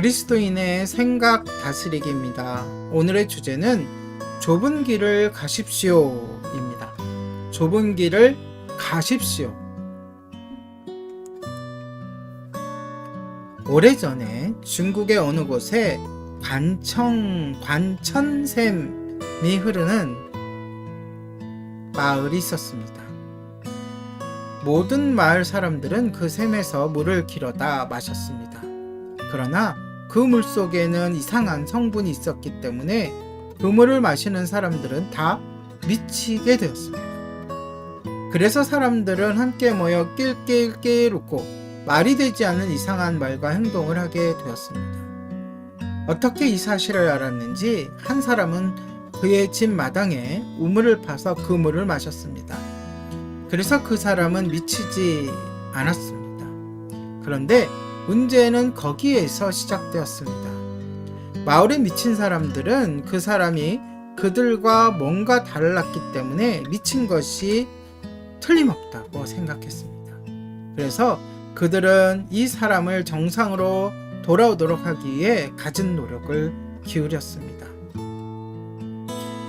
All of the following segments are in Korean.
그리스도인의 생각 다스리기입니다. 오늘의 주제는 좁은 길을 가십시오입니다. 좁은 길을 가십시오. 오래전에 중국의 어느 곳에 관천샘이 흐르는 마을이 있었습니다. 모든 마을 사람들은 그 샘에서 물을 길어다 마셨습니다. 그러나 그 물 속에는 이상한 성분이 있었기 때문에 그 물을 마시는 사람들은 다 미치게 되었습니다. 그래서 사람들은 함께 모여 낄낄낄 웃고 말이 되지 않는 이상한 말과 행동을 하게 되었습니다. 어떻게 이 사실을 알았는지 한 사람은 그의 집 마당에 우물을 파서 그 물을 마셨습니다. 그래서 그 사람은 미치지 않았습니다. 그런데 문제는 거기에서 시작되었습니다. 마을에 미친 사람들은 그 사람이 그들과 뭔가 달랐기 때문에 미친 것이 틀림없다고 생각했습니다. 그래서 그들은 이 사람을 정상으로 돌아오도록 하기 위해 갖은 노력을 기울였습니다.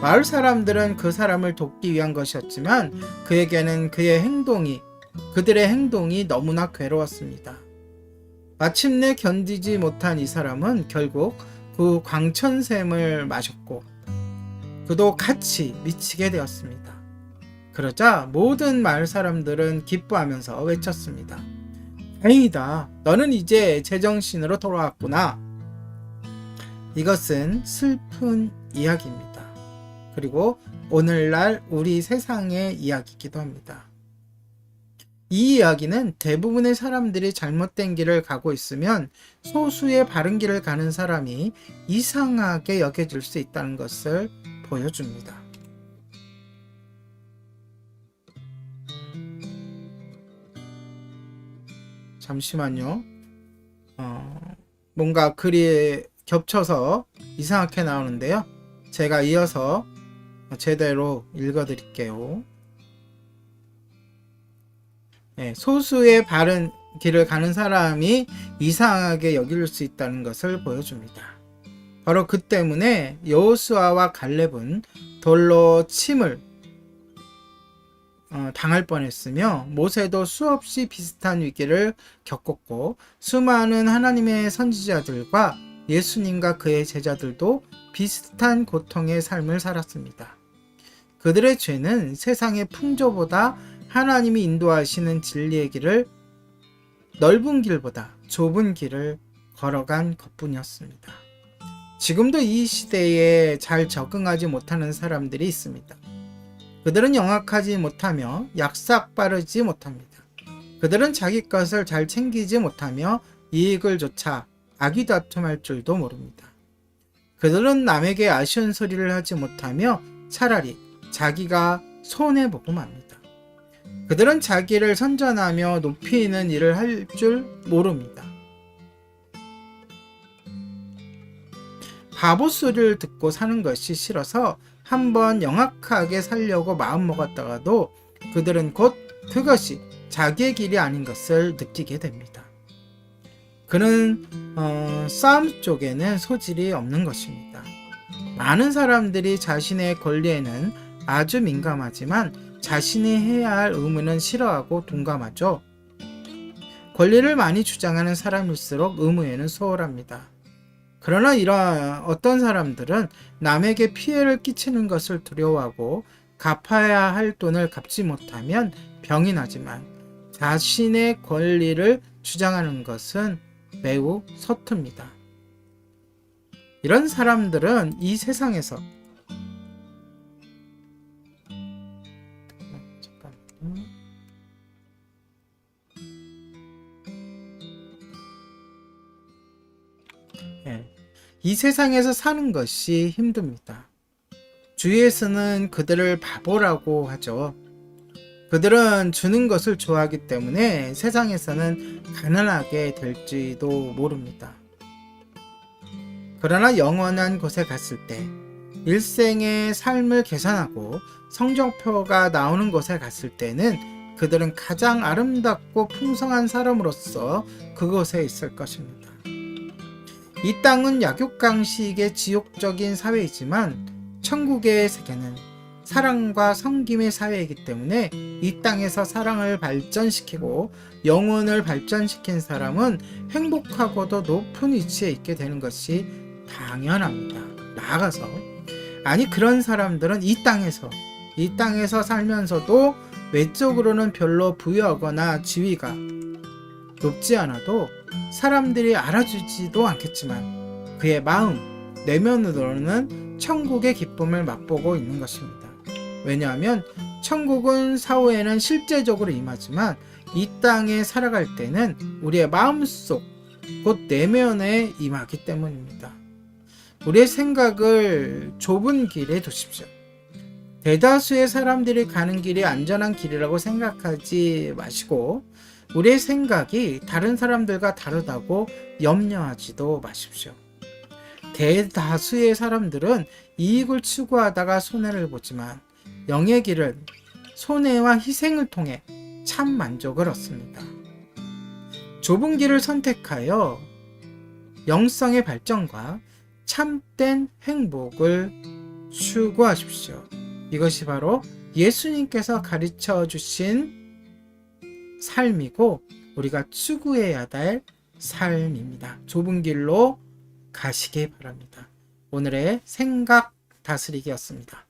마을 사람들은 그 사람을 돕기 위한 것이었지만 그에게는 그들의 행동이 너무나 괴로웠습니다. 마침내 견디지 못한 이 사람은 결국 그 광천샘을 마셨고 그도 같이 미치게 되었습니다. 그러자 모든 마을 사람들은 기뻐하면서 외쳤습니다. 다행이다. 너는 이제 제정신으로 돌아왔구나. 이것은 슬픈 이야기입니다. 그리고 오늘날 우리 세상의 이야기이기도 합니다. 이 이야기는 대부분의 사람들이 잘못된 길을 가고 있으면 소수의 바른 길을 가는 사람이 이상하게 여겨질 수 있다는 것을 보여줍니다. 잠시만요. 뭔가 글이 겹쳐서 이상하게 나오는데요. 제가 이어서 제대로 읽어드릴게요. 소수의 바른 길을 가는 사람이 이상하게 여길 수 있다는 것을 보여줍니다. 바로 그 때문에 여호수아와 갈렙은 돌로 침을 당할 뻔했으며 모세도 수없이 비슷한 위기를 겪었고 수많은 하나님의 선지자들과 예수님과 그의 제자들도 비슷한 고통의 삶을 살았습니다. 그들의 죄는 세상의 풍조보다 하나님이 인도하시는 진리의 길을 넓은 길보다 좁은 길을 걸어간 것뿐이었습니다. 지금도 이 시대에 잘 적응하지 못하는 사람들이 있습니다. 그들은 영악하지 못하며 약삭 빠르지 못합니다. 그들은 자기 것을 잘 챙기지 못하며 이익을 쫓아 아귀다툼할 줄도 모릅니다. 그들은 남에게 아쉬운 소리를 하지 못하며 차라리 자기가 손해보고 맙니다. 그들은 자기를 선전하며 높이는 일을 할 줄 모릅니다. 바보 소리를 듣고 사는 것이 싫어서 한번 영악하게 살려고 마음먹었다가도 그들은 곧 그것이 자기의 길이 아닌 것을 느끼게 됩니다. 그는 싸움 쪽에는 소질이 없는 것입니다. 많은 사람들이 자신의 권리에는 아주 민감하지만 자신이 해야 할 의무는 싫어하고 둔감하죠. 권리를 많이 주장하는 사람일수록 의무에는 소홀합니다. 그러나 이러한 어떤 사람들은 남에게 피해를 끼치는 것을 두려워하고 갚아야 할 돈을 갚지 못하면 병이 나지만 자신의 권리를 주장하는 것은 매우 서툽니다. 이런 사람들은 이 세상에서 이 세상에서 사는 것이 힘듭니다. 주위에서는 그들을 바보라고 하죠. 그들은 주는 것을 좋아하기 때문에 세상에서는 가난하게 될지도 모릅니다. 그러나 영원한 곳에 갔을 때 일생의 삶을 계산하고 성적표가 나오는 곳에 갔을 때는 그들은 가장 아름답고 풍성한 사람으로서 그곳에 있을 것입니다. 이 땅은 약육강식의 지옥적인 사회이지만 천국의 세계는 사랑과 섬김의 사회이기 때문에 이 땅에서 사랑을 발전시키고 영혼을 발전시킨 사람은 행복하고도 높은 위치에 있게 되는 것이 당연합니다. 나아가서 그런 사람들은 이 땅에서 살면서도 외적으로는 별로 부유하거나 지위가 높지 않아도 사람들이 알아주지도 않겠지만 그의 마음, 내면으로는 천국의 기쁨을 맛보고 있는 것입니다. 왜냐하면 천국은 사후에는 실제적으로 임하지만 이 땅에 살아갈 때는 우리의 마음속, 곧 내면에 임하기 때문입니다. 우리의 생각을 좁은 길에 두십시오. 대다수의 사람들이 가는 길이 안전한 길이라고 생각하지 마시고 우리의 생각이 다른 사람들과 다르다고 염려하지도 마십시오. 대다수의 사람들은 이익을 추구하다가 손해를 보지만 영의 길은 손해와 희생을 통해 참 만족을 얻습니다. 좁은 길을 선택하여 영성의 발전과 참된 행복을 추구하십시오. 이것이 바로 예수님께서 가르쳐 주신 삶이고 우리가 추구해야 될 삶입니다. 좁은 길로 가시기 바랍니다. 오늘의 생각 다스리기였습니다.